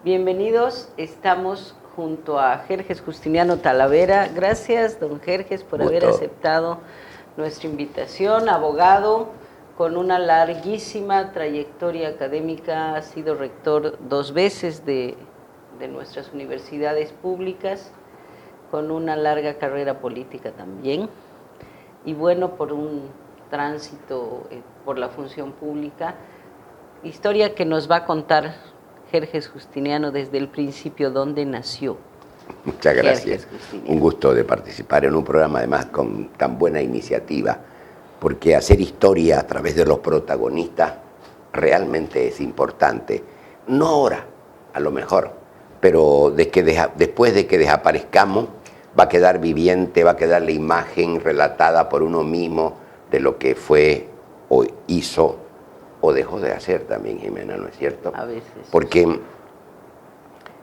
Bienvenidos, estamos junto a Jerjes Justiniano Talavera. Gracias, don Jerjes, por haber aceptado nuestra invitación. Abogado con una larguísima trayectoria académica, ha sido rector 2 veces de nuestras universidades públicas, con una larga carrera política también, y bueno, por un tránsito por la función pública, historia que nos va a contar Jerjes Justiniano desde el principio, ¿dónde nació? Muchas gracias. Un gusto de participar en un programa además con tan buena iniciativa, porque hacer historia a través de los protagonistas realmente es importante. No ahora, a lo mejor, pero después de que desaparezcamos va a quedar viviente, va a quedar la imagen relatada por uno mismo de lo que fue o hizo o dejó de hacer también, Jimena, ¿no es cierto? A veces. Porque,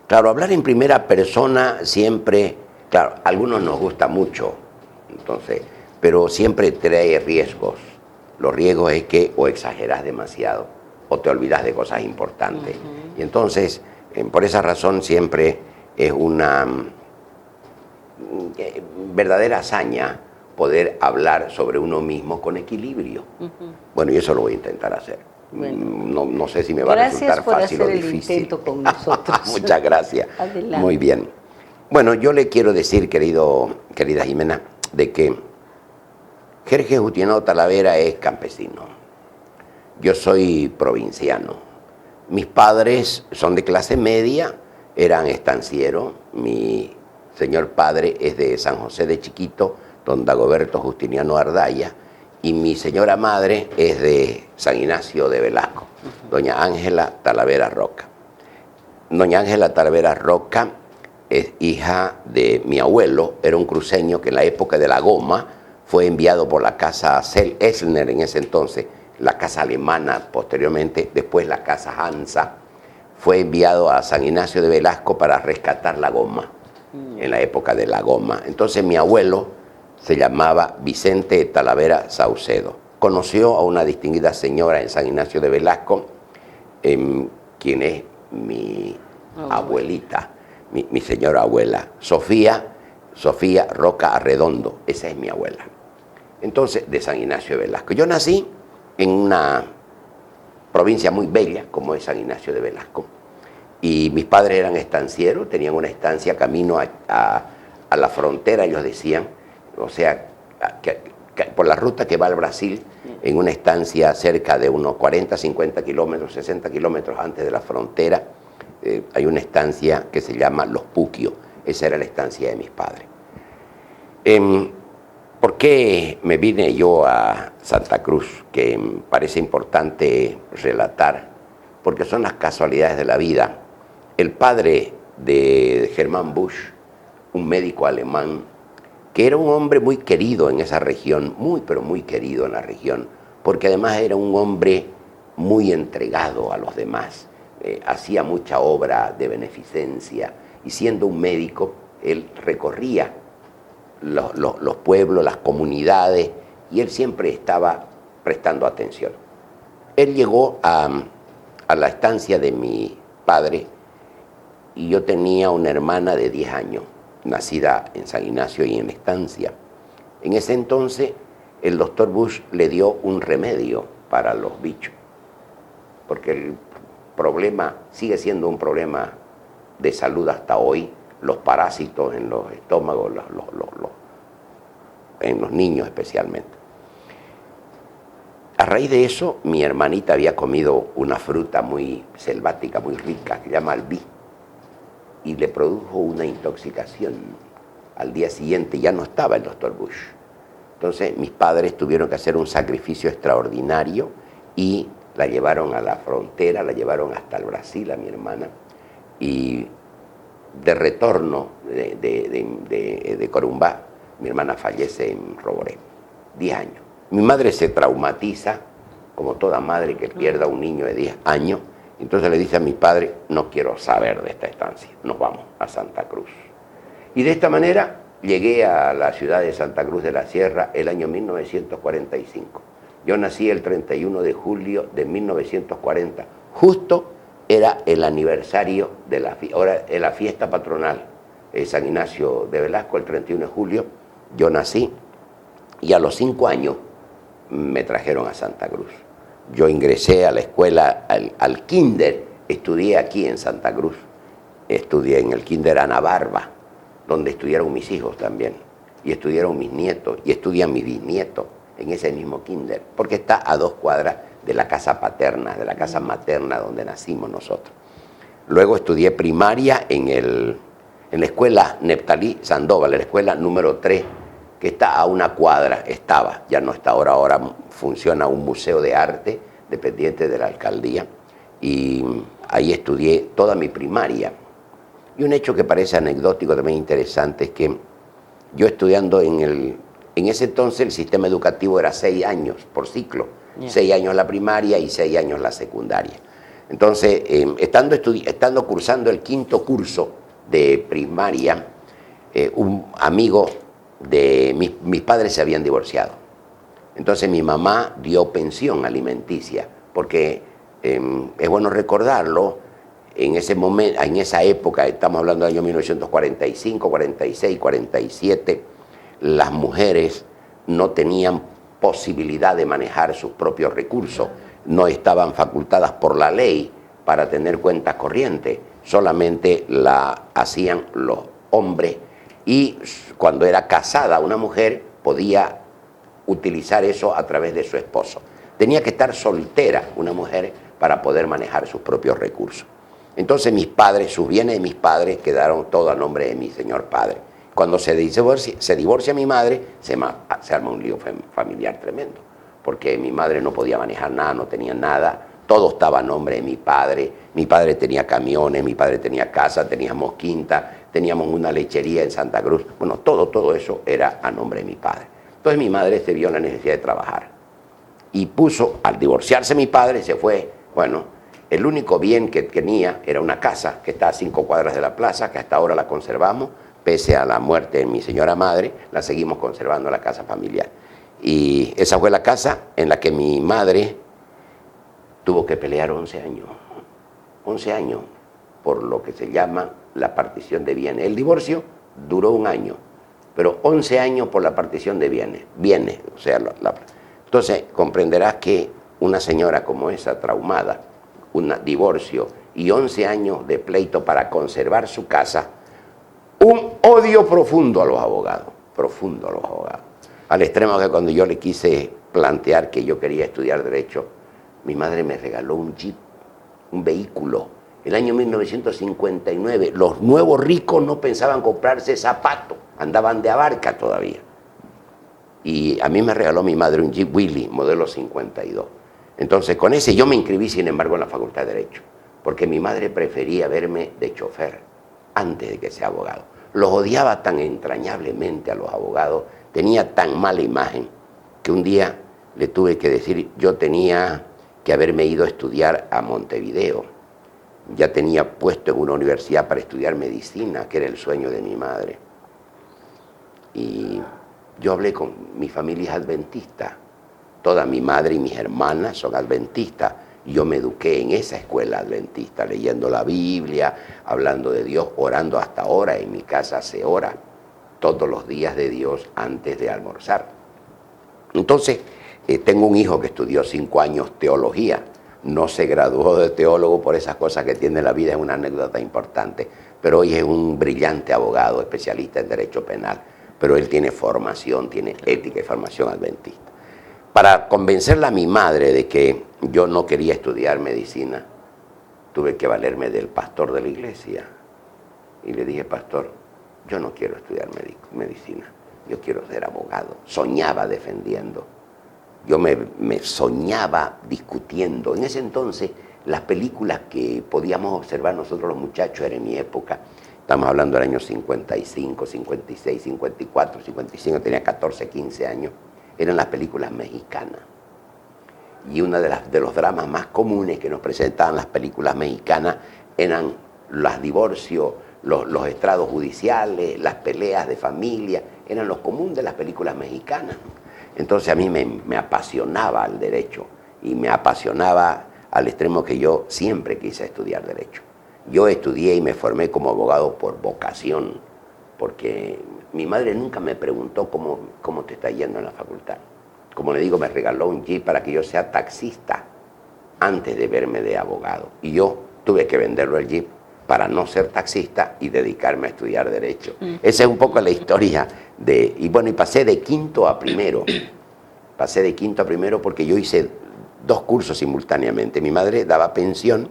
claro, hablar en primera persona siempre, claro, a algunos nos gusta mucho, entonces, pero siempre trae riesgos. Los riesgos es que o exageras demasiado o te olvidas de cosas importantes. Y entonces, por esa razón siempre es una verdadera hazaña poder hablar sobre uno mismo con equilibrio. Bueno, y eso lo voy a intentar hacer. Bueno, no sé si me va a resultar fácil o difícil. Gracias por hacer el intento con nosotros. Muchas gracias. Adelante. Muy bien. Bueno, yo le quiero decir, querida Jimena, de que Jerjes Justiniano Talavera es campesino. Yo soy provinciano. Mis padres son de clase media, eran estancieros. Mi señor padre es de San José de Chiquito, don Dagoberto Justiniano Ardaya, y mi señora madre es de San Ignacio de Velasco, doña Ángela Talavera Roca. Doña Ángela Talavera Roca es hija de mi abuelo, era un cruceño que en la época de la goma fue enviado por la casa Essner en ese entonces, la casa alemana posteriormente, después la casa Hansa, fue enviado a San Ignacio de Velasco para rescatar la goma, en la época de la goma. Entonces mi abuelo se llamaba Vicente Talavera Saucedo. Conoció a una distinguida señora en San Ignacio de Velasco, quien es mi abuelita, mi señora abuela, Sofía Roca Arredondo, esa es mi abuela. Entonces, de San Ignacio de Velasco. Yo nací en una provincia muy bella, como es San Ignacio de Velasco, y mis padres eran estancieros, tenían una estancia camino a la frontera, ellos decían, o sea, por la ruta que va al Brasil, en una estancia cerca de unos 40, 50 kilómetros, 60 kilómetros antes de la frontera, hay una estancia que se llama Los Puquios. Esa era la estancia de mis padres. ¿Por qué me vine yo a Santa Cruz? Que me parece importante relatar, porque son las casualidades de la vida. El padre de Germán Busch, un médico alemán, que era un hombre muy querido en esa región, pero muy querido en la región, porque además era un hombre muy entregado a los demás, hacía mucha obra de beneficencia, y siendo un médico, él recorría los pueblos, las comunidades, y él siempre estaba prestando atención. Él llegó a la estancia de mi padre, y yo tenía una hermana de 10 años, nacida en San Ignacio y en la estancia. En ese entonces, el doctor Busch le dio un remedio para los bichos, porque el problema sigue siendo un problema de salud hasta hoy, los parásitos en los estómagos, en los niños especialmente. A raíz de eso, mi hermanita había comido una fruta muy selvática, muy rica, que se llama albí, y le produjo una intoxicación. Al día siguiente ya no estaba el doctor Busch. Entonces mis padres tuvieron que hacer un sacrificio extraordinario y la llevaron a la frontera, la llevaron hasta el Brasil a mi hermana, y de retorno de Corumbá, mi hermana fallece en Roboré, 10 años. Mi madre se traumatiza, como toda madre que pierda a un niño de 10 años, entonces le dice a mi padre, no quiero saber de esta estancia, nos vamos a Santa Cruz. Y de esta manera llegué a la ciudad de Santa Cruz de la Sierra el año 1945. Yo nací el 31 de julio de 1940, justo era el aniversario de la fiesta patronal San Ignacio de Velasco, el 31 de julio. Yo nací y a los 5 años me trajeron a Santa Cruz. Yo ingresé a la escuela, al kinder, estudié aquí en Santa Cruz. Estudié en el kinder Ana Barba, donde estudiaron mis hijos también, y estudiaron mis nietos, y estudian mis bisnietos en ese mismo kinder, porque está a 2 cuadras de la casa paterna, de la casa materna donde nacimos nosotros. Luego estudié primaria en la escuela Neptalí Sandoval, la escuela número 3, que está a 1 cuadra, ya no está ahora funciona un museo de arte dependiente de la alcaldía, y ahí estudié toda mi primaria. Y un hecho que parece anecdótico, también interesante, es que yo estudiando en ese entonces el sistema educativo era 6 años por ciclo, 6 años la primaria y 6 años la secundaria. Entonces, estando cursando el 5º curso de primaria, un amigo de mis padres se habían divorciado. Entonces mi mamá dio pensión alimenticia, porque es bueno recordarlo. En ese momento, en esa época, estamos hablando del año 1945, 46, 47, las mujeres no tenían posibilidad de manejar sus propios recursos, no estaban facultadas por la ley para tener cuentas corrientes, solamente la hacían los hombres, y cuando era casada una mujer podía utilizar eso a través de su esposo. Tenía que estar soltera una mujer para poder manejar sus propios recursos. Entonces mis padres, sus bienes de mis padres quedaron todo a nombre de mi señor padre. Cuando se divorcia mi madre, se arma un lío familiar tremendo, porque mi madre no podía manejar nada, no tenía nada, todo estaba a nombre de mi padre tenía camiones, mi padre tenía casa, teníamos quinta, teníamos una lechería en Santa Cruz, bueno, todo eso era a nombre de mi padre. Entonces mi madre se vio en la necesidad de trabajar y al divorciarse mi padre, se fue, bueno, el único bien que tenía era una casa que está a 5 cuadras de la plaza, que hasta ahora la conservamos, pese a la muerte de mi señora madre, la seguimos conservando, la casa familiar. Y esa fue la casa en la que mi madre tuvo que pelear 11 años, por lo que se llama la partición de bienes. El divorcio duró 1 año, pero 11 años por la partición de bienes, o sea, entonces comprenderás que una señora como esa, traumada, un divorcio y 11 años de pleito para conservar su casa, un odio profundo a los abogados, al extremo que cuando yo le quise plantear que yo quería estudiar Derecho, mi madre me regaló un Jeep, un vehículo. El año 1959, los nuevos ricos no pensaban comprarse zapatos, andaban de abarca todavía. Y a mí me regaló mi madre un Jeep Willys, modelo 52. Entonces, con ese yo me inscribí, sin embargo, en la Facultad de Derecho, porque mi madre prefería verme de chofer antes de que sea abogado. Los odiaba tan entrañablemente a los abogados, tenía tan mala imagen, que un día le tuve que decir, yo tenía que haberme ido a estudiar a Montevideo. Ya tenía puesto en una universidad para estudiar medicina, que era el sueño de mi madre. Y yo hablé con mi familia adventista. Toda mi madre y mis hermanas son adventistas. Yo me eduqué en esa escuela adventista, leyendo la Biblia, hablando de Dios, orando hasta ahora. En mi casa se ora todos los días de Dios antes de almorzar. Entonces, tengo un hijo que estudió 5 años teología. No se graduó de teólogo por esas cosas que tiene la vida, es una anécdota importante. Pero hoy es un brillante abogado, especialista en derecho penal. Pero él tiene formación, tiene ética y formación adventista. Para convencerla a mi madre de que yo no quería estudiar medicina, tuve que valerme del pastor de la iglesia. Y le dije, pastor, yo no quiero estudiar medicina, yo quiero ser abogado. Soñaba defendiendo. Yo me soñaba discutiendo. En ese entonces, las películas que podíamos observar nosotros los muchachos, era en mi época, estamos hablando del año 55, 56, 54, 55, tenía 14, 15 años, eran las películas mexicanas. Y uno de los dramas más comunes que nos presentaban las películas mexicanas eran los divorcios, los estrados judiciales, las peleas de familia, eran lo común de las películas mexicanas. Entonces a mí me apasionaba el derecho y me apasionaba al extremo que yo siempre quise estudiar Derecho. Yo estudié y me formé como abogado por vocación, porque mi madre nunca me preguntó cómo te está yendo en la facultad. Como le digo, me regaló un Jeep para que yo sea taxista antes de verme de abogado. Y yo tuve que venderlo el Jeep para no ser taxista y dedicarme a estudiar Derecho. Esa es un poco la historia y pasé de quinto a primero. Pasé de quinto a primero porque yo hice 2 cursos simultáneamente. Mi madre daba pensión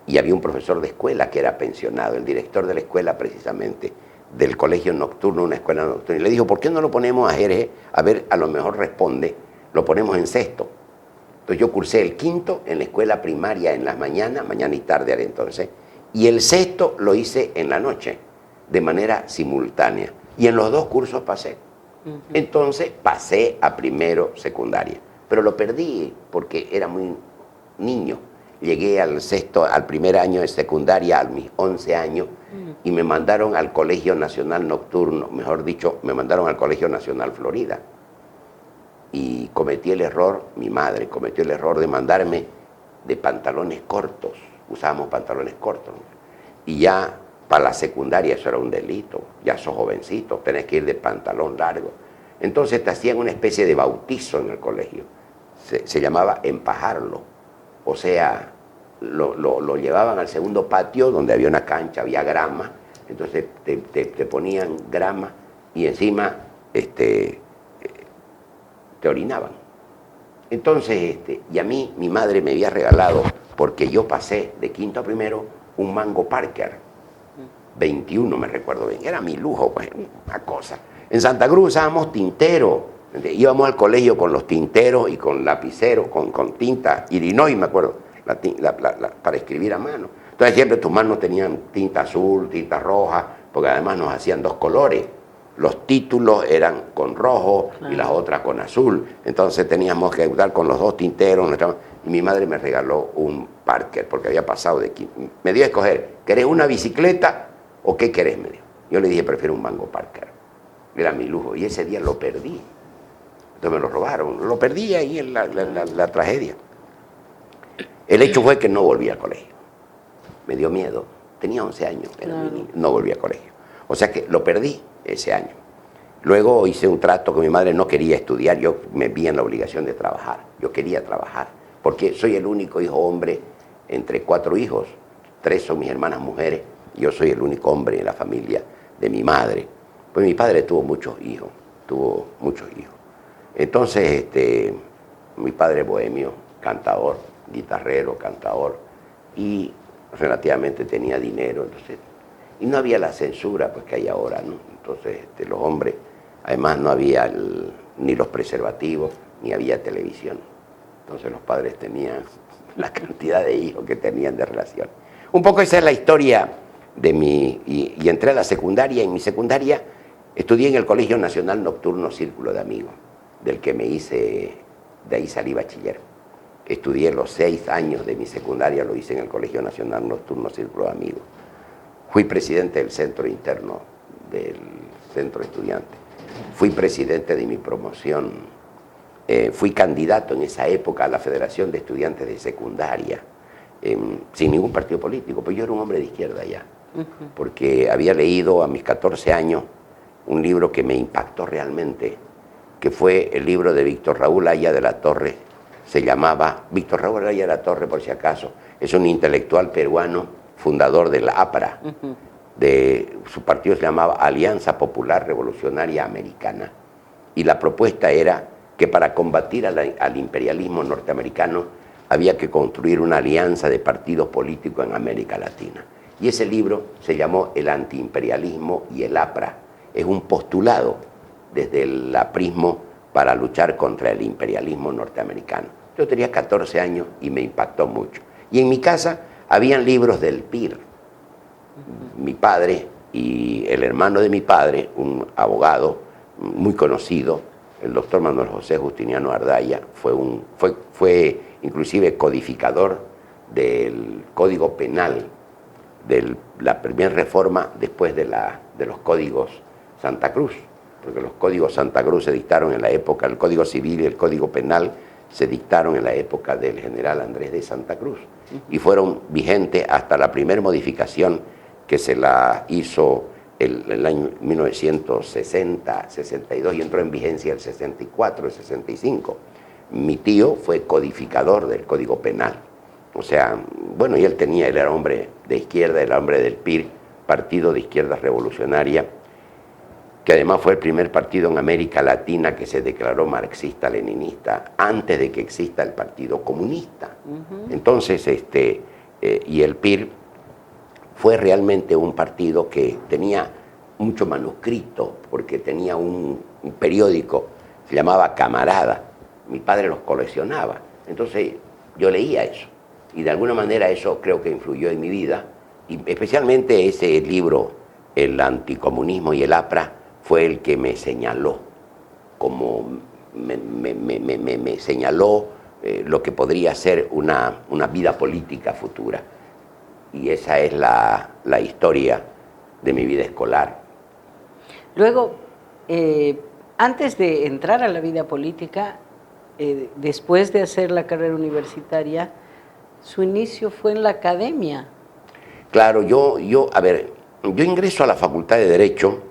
y había un profesor de escuela que era pensionado, el director de la escuela precisamente, del colegio nocturno, una escuela nocturna. Y le dijo, ¿por qué no lo ponemos a Jerez? A ver, a lo mejor responde, lo ponemos en sexto. Entonces yo cursé el quinto en la escuela primaria en las mañanas, mañana y tarde era entonces, y el sexto lo hice en la noche, de manera simultánea. Y en los 2 cursos pasé. Entonces pasé a primero secundaria, pero lo perdí porque era muy niño. Llegué al primer año de secundaria a mis 11 años y me mandaron al Colegio Nacional Nocturno, mejor dicho, me mandaron al Colegio Nacional Florida. Y cometí el error, mi madre cometió el error de mandarme de pantalones cortos, usábamos pantalones cortos, y ya para la secundaria eso era un delito, ya sos jovencito, tenés que ir de pantalón largo. Entonces te hacían una especie de bautizo en el colegio, se llamaba empajarlo, o sea, lo llevaban al segundo patio donde había una cancha, había grama, entonces te ponían grama y encima te orinaban. Entonces, y a mí mi madre me había regalado, porque yo pasé de quinto a primero, un Mango Parker, 21 me recuerdo bien, era mi lujo, pues, una cosa. En Santa Cruz usábamos tintero, íbamos al colegio con los tinteros y con lapiceros, con tinta Illinois, me acuerdo, para escribir a mano. Entonces siempre tus manos tenían tinta azul, tinta roja, porque además nos hacían 2 colores. Los títulos eran con rojo y las otras con azul. Entonces teníamos que usar con los 2 tinteros. Y mi madre me regaló un Parker porque había pasado de quinto. Me dio a escoger, ¿querés una bicicleta o qué querés? Me dijo. Yo le dije, prefiero un Mango Parker. Era mi lujo. Y ese día lo perdí. Entonces me lo robaron. Lo perdí ahí en la tragedia. El hecho fue que no volví al colegio. Me dio miedo. Tenía 11 años. No volví al colegio. O sea que lo perdí ese año. Luego hice un trato con mi madre, no quería estudiar, yo me vi en la obligación de trabajar. Yo quería trabajar, porque soy el único hijo hombre entre 4 hijos. 3 son mis hermanas mujeres, y yo soy el único hombre en la familia de mi madre. Pues mi padre tuvo muchos hijos. Entonces, mi padre bohemio, cantador, guitarrero, cantador, y relativamente tenía dinero, entonces, y no había la censura pues que hay ahora, ¿no? Entonces los hombres, además no había ni los preservativos, ni había televisión. Entonces los padres tenían la cantidad de hijos que tenían de relación. Un poco esa es la historia de y entré a la secundaria. En mi secundaria estudié en el Colegio Nacional Nocturno Círculo de Amigos, del que de ahí salí bachiller. Estudié los 6 años de mi secundaria, lo hice en el Colegio Nacional Nocturno Círculo de Amigos. Fui presidente del centro interno del centro estudiante. Fui presidente de mi promoción. Fui candidato en esa época a la Federación de Estudiantes de Secundaria, sin ningún partido político, pues yo era un hombre de izquierda ya, porque había leído a mis 14 años un libro que me impactó realmente, que fue el libro de Víctor Raúl Haya de la Torre. Se llamaba, Víctor Raúl Haya de la Torre, por si acaso, es un intelectual peruano, fundador de la APRA, su partido se llamaba Alianza Popular Revolucionaria Americana, y la propuesta era que para combatir al imperialismo norteamericano había que construir una alianza de partidos políticos en América Latina. Y ese libro se llamó El antiimperialismo y el APRA. Es un postulado desde el aprismo para luchar contra el imperialismo norteamericano. Yo tenía 14 años y me impactó mucho. Y en mi casa habían libros del PIR. Mi padre y el hermano de mi padre, un abogado muy conocido, el doctor Manuel José Justiniano Ardaya, fue inclusive codificador del Código Penal, de la primera reforma después de los códigos Santa Cruz, porque los códigos Santa Cruz se dictaron en la época, el Código Civil y el Código Penal se dictaron en la época del general Andrés de Santa Cruz y fueron vigentes hasta la primera modificación que se la hizo el año 1960, 62 y entró en vigencia el 64, el 65. Mi tío fue codificador del Código Penal. O sea, bueno, y él era hombre de izquierda, era hombre del PIR, Partido de Izquierda Revolucionaria, que además fue el primer partido en América Latina que se declaró marxista-leninista antes de que exista el Partido Comunista. Entonces, y el PIR fue realmente un partido que tenía mucho manuscrito, porque tenía un periódico, se llamaba Camarada. Mi padre los coleccionaba. Entonces, yo leía eso. Y de alguna manera eso creo que influyó en mi vida. Y especialmente ese libro, El anticomunismo y el APRA, fue el que me señaló, me señaló lo que podría ser una vida política futura. Y esa es la historia de mi vida escolar. Luego, antes de entrar a la vida política, después de hacer la carrera universitaria, su inicio fue en la academia. Claro, yo ingreso a la Facultad de Derecho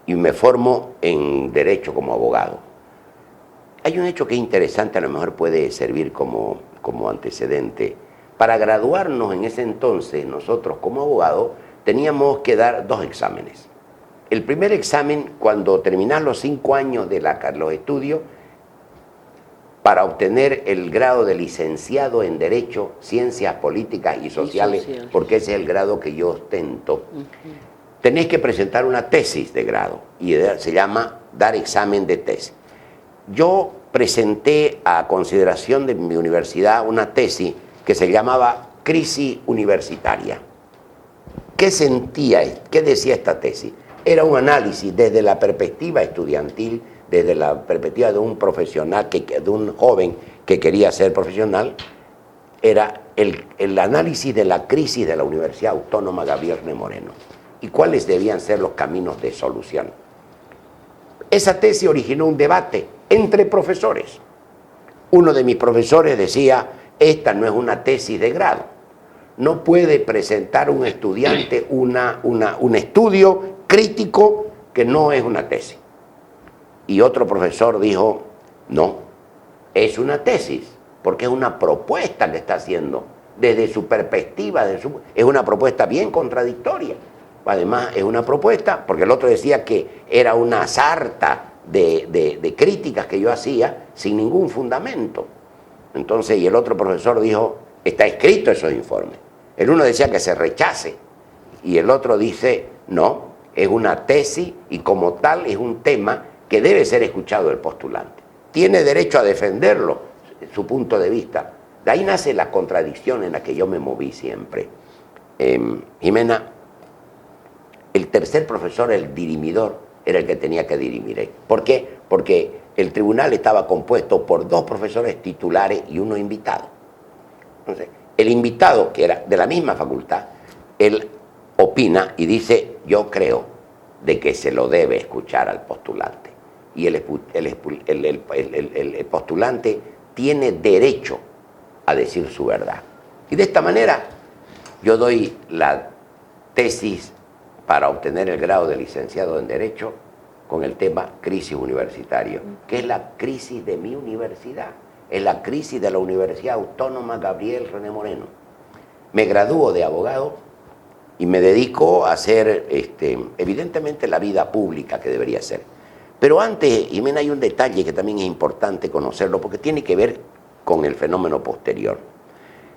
y me formo en Derecho como abogado. Hay un hecho que es interesante, a lo mejor puede servir como antecedente. Para graduarnos en ese entonces, nosotros como abogados, teníamos que dar 2 exámenes. El primer examen, cuando terminás los 5 años de los estudios, para obtener el grado de licenciado en Derecho, Ciencias Políticas y Sociales, porque ese es el grado que yo ostento, tenés que presentar una tesis de grado, y se llama dar examen de tesis. Yo presenté a consideración de mi universidad una tesis que se llamaba Crisis Universitaria. ¿Qué decía esta tesis? Era un análisis desde la perspectiva estudiantil, desde la perspectiva de un profesional, de un joven que quería ser profesional. Era el análisis de la crisis de la Universidad Autónoma Gabriel René Moreno y cuáles debían ser los caminos de solución. Esa tesis originó un debate entre profesores. Uno de mis profesores decía: esta no es una tesis de grado, no puede presentar un estudiante un estudio crítico que no es una tesis. Y otro profesor dijo: no, es una tesis, porque es una propuesta que está haciendo desde su perspectiva, es una propuesta bien contradictoria. Además, es una propuesta, porque el otro decía que era una sarta de críticas que yo hacía sin ningún fundamento. Entonces, y el otro profesor dijo: está escrito esos informes. El uno decía que se rechace, y el otro dice: no, es una tesis y como tal es un tema que debe ser escuchado el postulante. Tiene derecho a defenderlo, su punto de vista. De ahí nace la contradicción en la que yo me moví siempre. Jimena, el tercer profesor, el dirimidor, era el que tenía que dirimir. ¿Por qué? Porque el tribunal estaba compuesto por 2 profesores titulares y 1 invitado. Entonces, el invitado, que era de la misma facultad, él opina y dice: yo creo de que se lo debe escuchar al postulante. Y el postulante tiene derecho a decir su verdad. Y de esta manera yo doy la tesis para obtener el grado de licenciado en Derecho con el tema crisis universitario, que es la crisis de mi universidad, es la crisis de la Universidad Autónoma Gabriel René Moreno. Me gradúo de abogado y me dedico a hacer, evidentemente, la vida pública que debería ser. Pero antes, Jimena, hay un detalle que también es importante conocerlo, porque tiene que ver con el fenómeno posterior.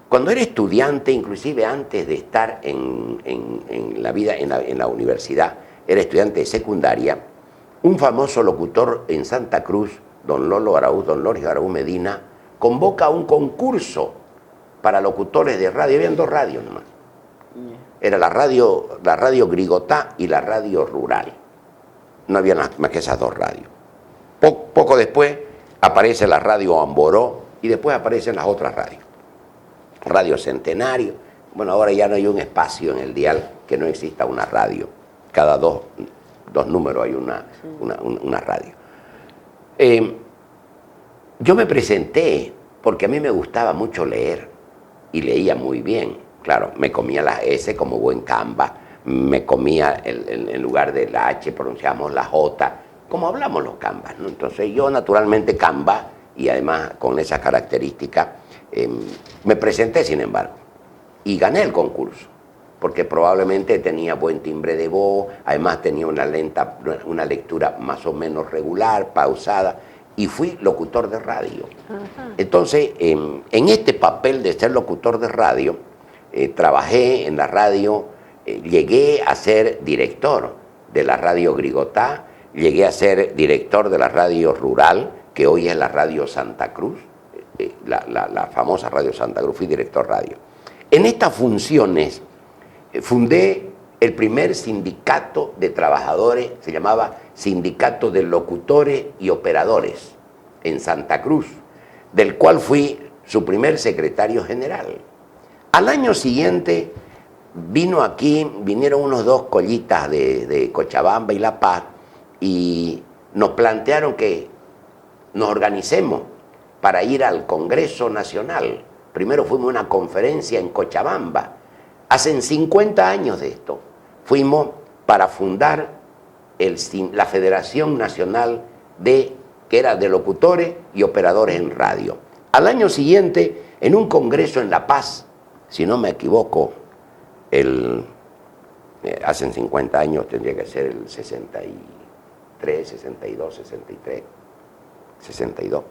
Cuando era estudiante, inclusive antes de estar en la vida, en la universidad, era estudiante de secundaria, un famoso locutor en Santa Cruz, don Loris Araúz Medina, convoca un concurso para locutores de radio. Habían 2 radios nomás. Era la radio Grigotá y la radio rural. No había más que esas 2 radios. Poco después aparece la radio Amboró y después aparecen las otras radios. Radio Centenario. Bueno, ahora ya no hay un espacio en el dial que no exista una radio. Cada dos números hay una radio. Yo me presenté porque a mí me gustaba mucho leer y leía muy bien. Claro, me comía la S como buen camba, me comía en lugar de la H pronunciamos la J, como hablamos los cambas, ¿no? Entonces yo naturalmente camba y además con esas características me presenté sin embargo y gané el concurso porque probablemente tenía buen timbre de voz, además tenía una lectura más o menos regular, pausada, y fui locutor de radio. Ajá. Entonces, en este papel de ser locutor de radio, trabajé en la radio, llegué a ser director de la radio Grigotá, llegué a ser director de la radio rural, que hoy es la radio Santa Cruz, la famosa radio Santa Cruz, fui director radio. En estas funciones fundé el primer sindicato de trabajadores, se llamaba Sindicato de Locutores y Operadores, en Santa Cruz, del cual fui su primer secretario general. Al año siguiente vinieron unos dos collitas de Cochabamba y La Paz y nos plantearon que nos organicemos para ir al Congreso Nacional. Primero fuimos a una conferencia en Cochabamba. Hace 50 años de esto, fuimos para fundar la Federación Nacional que era de locutores y operadores en radio. Al año siguiente, en un congreso en La Paz, si no me equivoco, hace 50 años tendría que ser el 63, 62, 63, 62,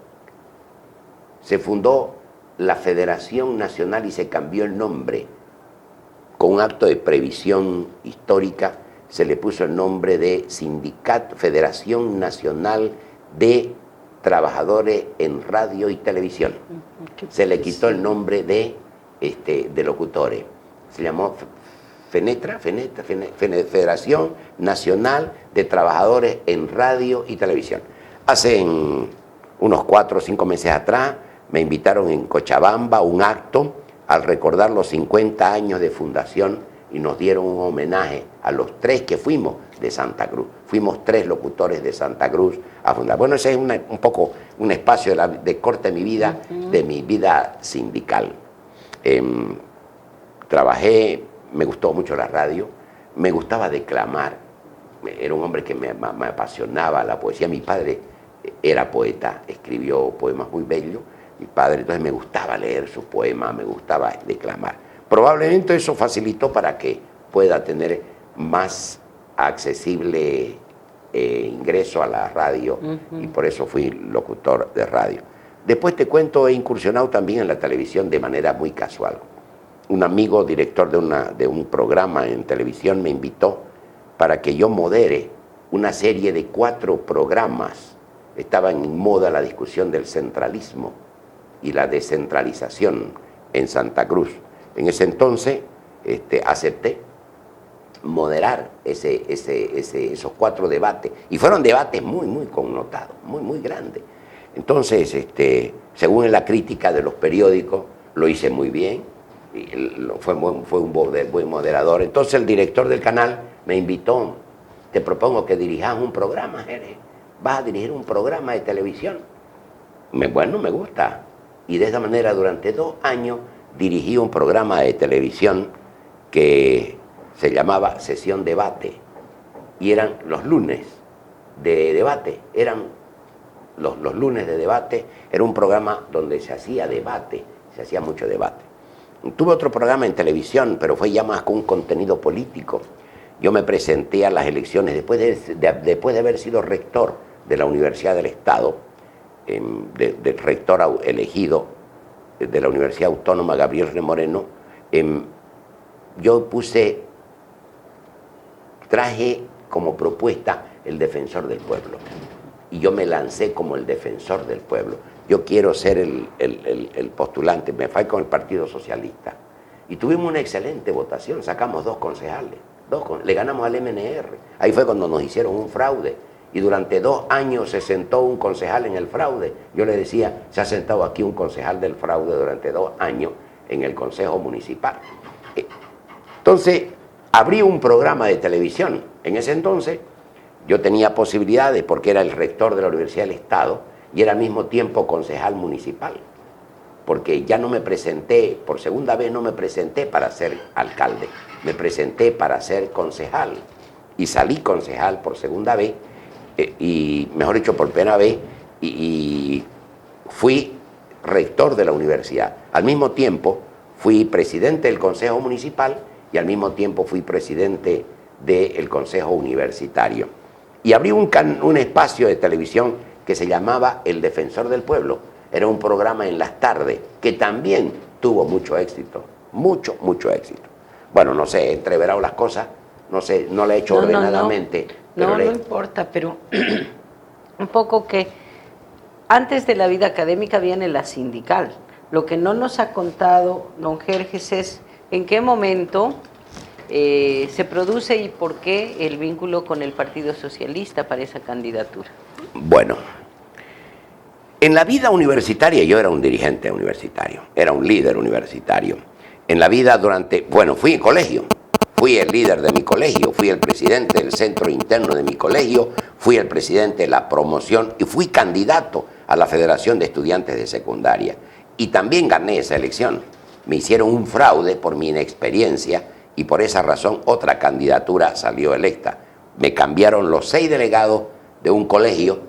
se fundó la Federación Nacional y se cambió el nombre. Con un acto de previsión histórica se le puso el nombre de Federación Nacional de Trabajadores en Radio y Televisión. Se le quitó el nombre de locutores. Se llamó Federación Nacional de Trabajadores en Radio y Televisión. Hace unos 4 o 5 meses atrás me invitaron en Cochabamba a un acto al recordar los 50 años de fundación y nos dieron un homenaje a los 3 que fuimos de Santa Cruz. Fuimos 3 locutores de Santa Cruz a fundar. Bueno, ese es un poco un espacio de corte de mi vida, de mi vida sindical. Trabajé, me gustó mucho la radio, me gustaba declamar. Era un hombre que me apasionaba la poesía. Mi padre era poeta, escribió poemas muy bellos. Mi padre, entonces me gustaba leer sus poemas, me gustaba declamar. Probablemente eso facilitó para que pueda tener más accesible ingreso a la radio y por eso fui locutor de radio. Después te cuento, he incursionado también en la televisión de manera muy casual. Un amigo, director de un programa en televisión, me invitó para que yo modere una serie de 4 programas. Estaba en moda la discusión del centralismo y la descentralización en Santa Cruz. En ese entonces acepté moderar esos 4 debates, y fueron debates muy, muy connotados, muy, muy grandes. Entonces, según la crítica de los periódicos, lo hice muy bien, y fue un buen moderador. Entonces el director del canal me invitó: te propongo que dirijas un programa, Jerez, vas a dirigir un programa de televisión. Bueno, me gusta. Y de esa manera durante 2 años dirigí un programa de televisión que se llamaba Sesión Debate, y eran los lunes de debate, eran los lunes de debate, era un programa donde se hacía debate, se hacía mucho debate. Tuve otro programa en televisión, pero fue ya más con un contenido político. Yo me presenté a las elecciones después de haber sido rector de la Universidad del Estado, del rector elegido de la Universidad Autónoma Gabriel R. Moreno. Yo traje como propuesta el defensor del pueblo, y yo me lancé como el defensor del pueblo. Yo quiero ser el postulante, me fui con el Partido Socialista, y tuvimos una excelente votación, sacamos 2 concejales, le ganamos al MNR. Ahí fue cuando nos hicieron un fraude, y durante 2 años se sentó un concejal en el fraude. Yo le decía: se ha sentado aquí un concejal del fraude durante 2 años en el Consejo Municipal. Entonces, abrí un programa de televisión. En ese entonces yo tenía posibilidades porque era el rector de la Universidad del Estado y era al mismo tiempo concejal municipal. porque ya no me presenté, por segunda vez no me presenté para ser alcalde, me presenté para ser concejal y salí concejal por segunda vez, y mejor dicho por primera vez, y fui rector de la universidad. Al mismo tiempo fui presidente del Consejo Municipal y al mismo tiempo fui presidente del Consejo Universitario. Y abrí un espacio de televisión que se llamaba El Defensor del Pueblo. Era un programa en las tardes que también tuvo mucho éxito, mucho éxito. Bueno, no sé, he entreverado las cosas, no sé, no lo he hecho ordenadamente. No importa, pero un poco que antes de la vida académica viene la sindical. Lo que no nos ha contado don Jerjes es en qué momento se produce y por qué el vínculo con el Partido Socialista para esa candidatura. Bueno, en la vida universitaria yo era un dirigente universitario, era un líder universitario. En la vida fui en colegio, fui el líder de mi colegio, fui el presidente del centro interno de mi colegio, fui el presidente de la promoción y fui candidato a la Federación de Estudiantes de Secundaria. Y también gané esa elección. Me hicieron un fraude por mi inexperiencia y por esa razón otra candidatura salió electa. Me cambiaron los 6 delegados de un colegio,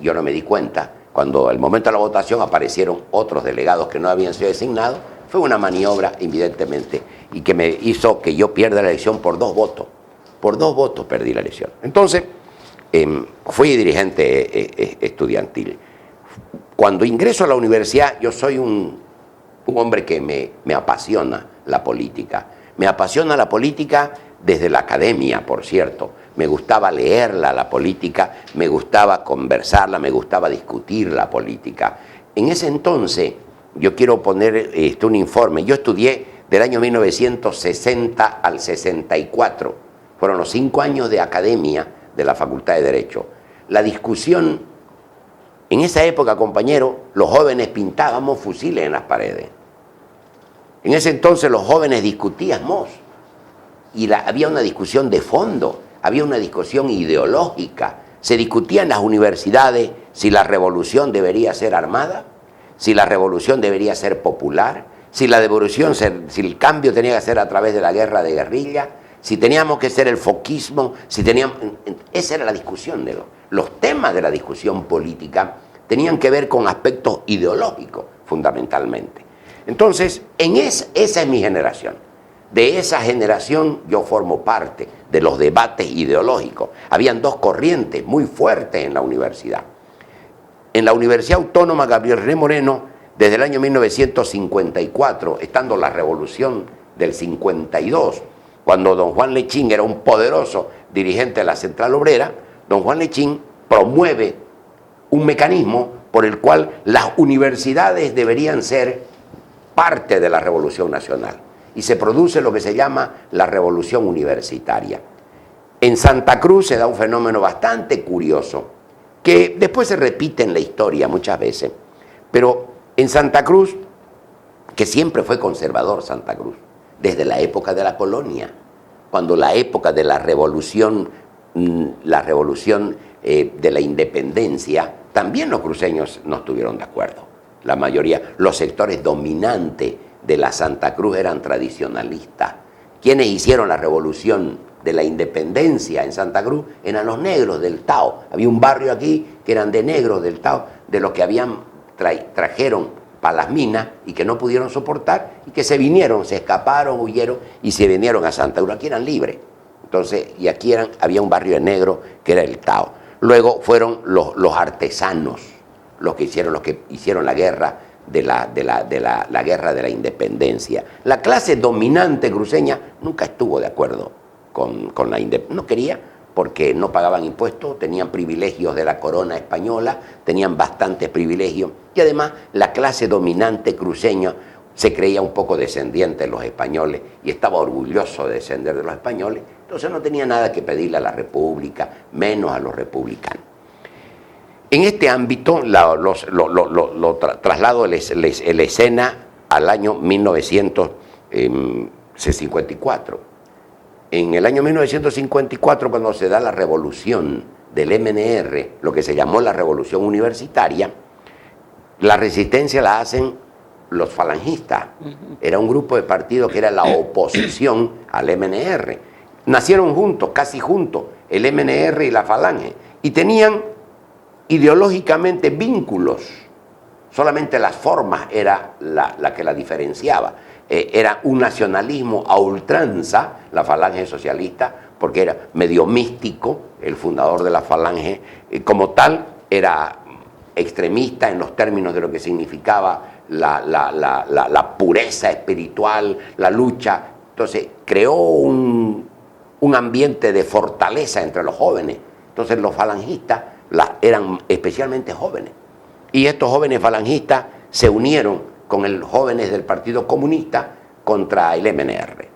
yo no me di cuenta. Cuando al momento de la votación aparecieron otros delegados que no habían sido designados, fue una maniobra, evidentemente, y que me hizo que yo pierda la elección por 2 votos. Por 2 votos perdí la elección. Entonces, fui dirigente estudiantil. Cuando ingreso a la universidad, yo soy un hombre que me apasiona la política. Me apasiona la política desde la academia, por cierto. Me gustaba leerla, la política, me gustaba conversarla, me gustaba discutir la política. En ese entonces, yo quiero poner un informe. Yo estudié del año 1960 al 64. Fueron los 5 años de academia de la Facultad de Derecho. La discusión, en esa época, compañero, los jóvenes pintábamos fusiles en las paredes. En ese entonces los jóvenes discutíamos y había una discusión de fondo. Había una discusión ideológica. Se discutía en las universidades si la revolución debería ser armada, si la revolución debería ser popular, si el cambio tenía que ser a través de la guerra de guerrilla, si teníamos que ser el foquismo, esa era la discusión. Los temas de la discusión política tenían que ver con aspectos ideológicos, fundamentalmente. Entonces, esa es mi generación. De esa generación yo formo parte de los debates ideológicos. Habían 2 corrientes muy fuertes en la universidad. En la Universidad Autónoma Gabriel René Moreno, desde el año 1954, estando la revolución del 52, cuando don Juan Lechín era un poderoso dirigente de la Central Obrera, don Juan Lechín promueve un mecanismo por el cual las universidades deberían ser parte de la Revolución Nacional. Y se produce lo que se llama la revolución universitaria. En Santa Cruz se da un fenómeno bastante curioso, que después se repite en la historia muchas veces, pero en Santa Cruz, que siempre fue conservador Santa Cruz, desde la época de la colonia, cuando la época de la revolución de la independencia, también los cruceños no estuvieron de acuerdo. La mayoría, los sectores dominantes de la Santa Cruz eran tradicionalistas. Quienes hicieron la revolución de la independencia en Santa Cruz eran los negros del Tao. Había un barrio aquí que eran de negros del Tao, de los que trajeron para las minas y que no pudieron soportar y que se vinieron, se escaparon, huyeron y se vinieron a Santa Cruz. Aquí eran libres. Entonces, y aquí había un barrio de negros que era el Tao. Luego fueron los artesanos los que hicieron la guerra la guerra de la independencia. La clase dominante cruceña nunca estuvo de acuerdo con la independencia. No quería, porque no pagaban impuestos, tenían privilegios de la corona española, tenían bastantes privilegios, y además la clase dominante cruceña se creía un poco descendiente de los españoles y estaba orgulloso de descender de los españoles, entonces no tenía nada que pedirle a la República, menos a los republicanos. En este ámbito traslado la escena al año 1954. En el año 1954, cuando se da la revolución del MNR, lo que se llamó la revolución universitaria, la resistencia la hacen los falangistas. Era un grupo de partidos que era la oposición al MNR. Nacieron juntos, casi juntos, el MNR y la Falange. Y tenían ideológicamente vínculos. Solamente las formas era la que la diferenciaba. Era un nacionalismo a ultranza, la Falange Socialista, porque era medio místico, el fundador de la Falange, como tal, era extremista en los términos de lo que significaba la pureza espiritual, la lucha. Entonces creó un ambiente de fortaleza entre los jóvenes. Entonces los falangistas eran especialmente jóvenes. Y estos jóvenes falangistas se unieron con los jóvenes del Partido Comunista contra el MNR.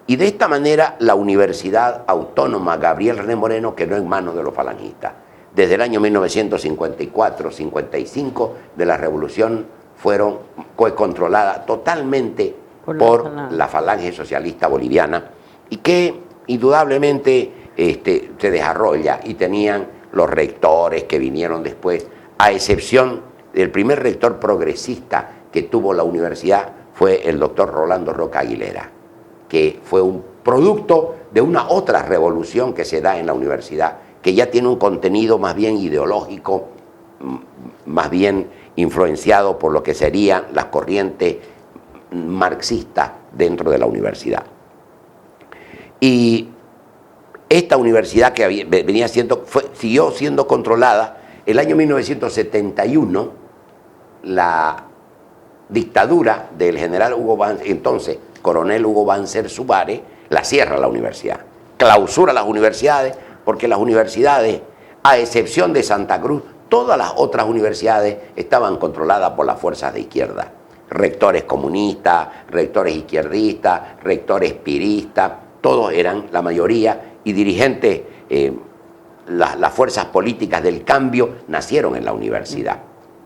Y de esta manera la Universidad Autónoma Gabriel René Moreno quedó en manos de los falangistas. Desde el año 1954-55 de la Revolución fue controlada totalmente por la Falange Socialista Boliviana, y que indudablemente se desarrolla, y tenían los rectores que vinieron después, a excepción del primer rector progresista que tuvo la universidad, fue el doctor Rolando Roca Aguilera, que fue un producto de una otra revolución que se da en la universidad, que ya tiene un contenido más bien ideológico, más bien influenciado por lo que serían las corrientes marxistas dentro de la universidad. Y esta universidad que venía siguió siendo controlada. El año 1971, la dictadura del general Hugo Banzer, entonces coronel Hugo Banzer Subare, la cierra la universidad, clausura las universidades, porque las universidades, a excepción de Santa Cruz, todas las otras universidades estaban controladas por las fuerzas de izquierda. Rectores comunistas, rectores izquierdistas, rectores piristas, todos eran, la mayoría, y dirigentes, las fuerzas políticas del cambio nacieron en la universidad.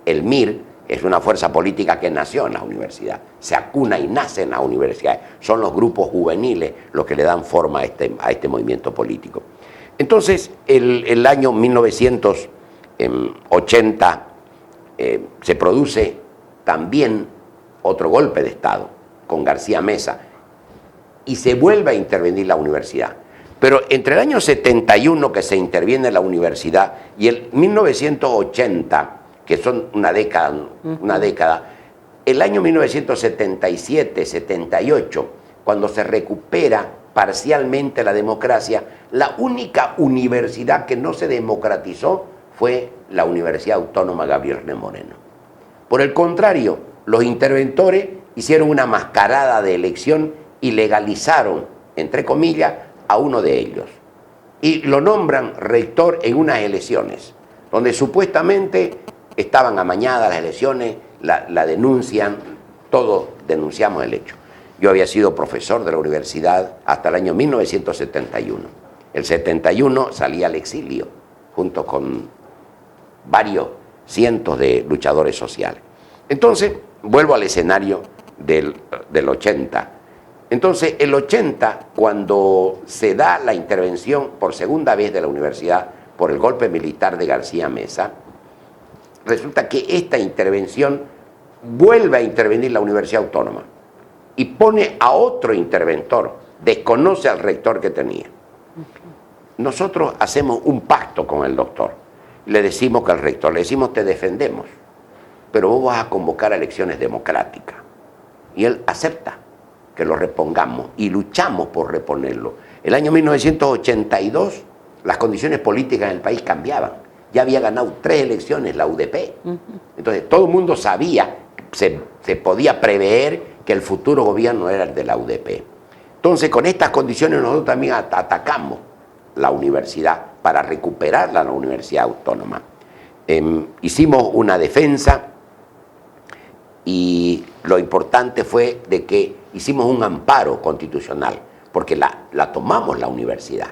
El MIR es una fuerza política que nació en la universidad, se acuna y nace en la universidad. Son los grupos juveniles los que le dan forma a este movimiento político. Entonces, el año 1980 se produce también otro golpe de Estado con García Meza, y se vuelve a intervenir la universidad. Pero entre el año 71, que se interviene la universidad, y el 1980, que son una década, el año 1977, 78, cuando se recupera parcialmente la democracia, la única universidad que no se democratizó fue la Universidad Autónoma Gabriel René Moreno. Por el contrario, los interventores hicieron una mascarada de elección y legalizaron, entre comillas, a uno de ellos. Y lo nombran rector en unas elecciones, donde supuestamente estaban amañadas las elecciones, la denuncian, todos denunciamos el hecho. Yo había sido profesor de la universidad hasta el año 1971. El 71 salí al exilio, junto con varios cientos de luchadores sociales. Entonces, vuelvo al escenario del 80. Entonces, el 80, cuando se da la intervención por segunda vez de la universidad por el golpe militar de García Meza, resulta que esta intervención vuelve a intervenir la Universidad Autónoma y pone a otro interventor, desconoce al rector que tenía. Nosotros hacemos un pacto con el doctor, le decimos que al rector, le decimos: te defendemos, pero vos vas a convocar a elecciones democráticas. Y él acepta que lo repongamos y luchamos por reponerlo. El año 1982 las condiciones políticas en el país cambiaban. Ya había ganado 3 elecciones la UDP. Entonces todo el mundo sabía, se podía prever que el futuro gobierno era el de la UDP. Entonces con estas condiciones nosotros también atacamos la universidad para recuperarla, la Universidad Autónoma. Hicimos una defensa, y lo importante fue de que hicimos un amparo constitucional, porque la tomamos la universidad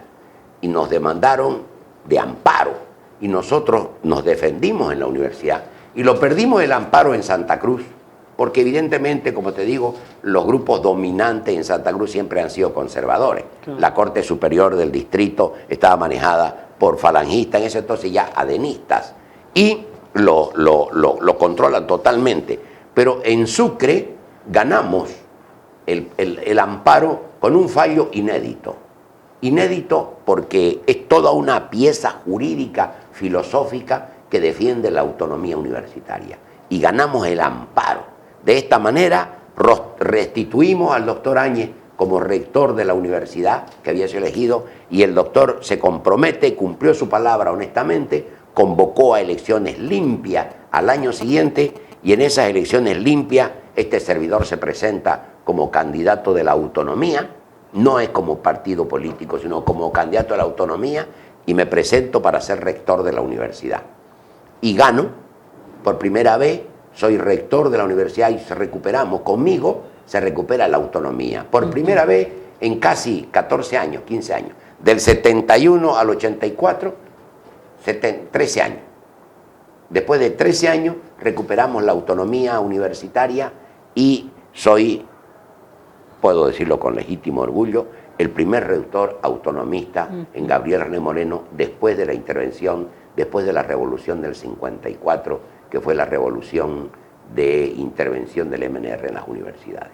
y nos demandaron de amparo, y nosotros nos defendimos en la universidad y lo perdimos el amparo en Santa Cruz, porque evidentemente, como te digo, los grupos dominantes en Santa Cruz siempre han sido conservadores. Claro. La Corte Superior del Distrito estaba manejada por falangistas, en ese entonces ya adenistas, y lo controlan totalmente. Pero en Sucre ganamos el amparo con un fallo inédito. Inédito porque es toda una pieza jurídica, filosófica, que defiende la autonomía universitaria. Y ganamos el amparo. De esta manera restituimos al doctor Áñez como rector de la universidad que había sido elegido, y el doctor se compromete, cumplió su palabra honestamente, convocó a elecciones limpias al año siguiente, y en esas elecciones limpias este servidor se presenta como candidato de la autonomía, no es como partido político, sino como candidato de la autonomía, y me presento para ser rector de la universidad. Y gano, por primera vez, soy rector de la universidad y recuperamos, conmigo se recupera la autonomía. Por primera vez en casi 14 años, 15 años. Del 71 al 84, 13 años. Después de 13 años recuperamos la autonomía universitaria y soy, puedo decirlo con legítimo orgullo, el primer rector autonomista en Gabriel René Moreno después de la intervención, después de la revolución del 54, que fue la revolución de intervención del MNR en las universidades.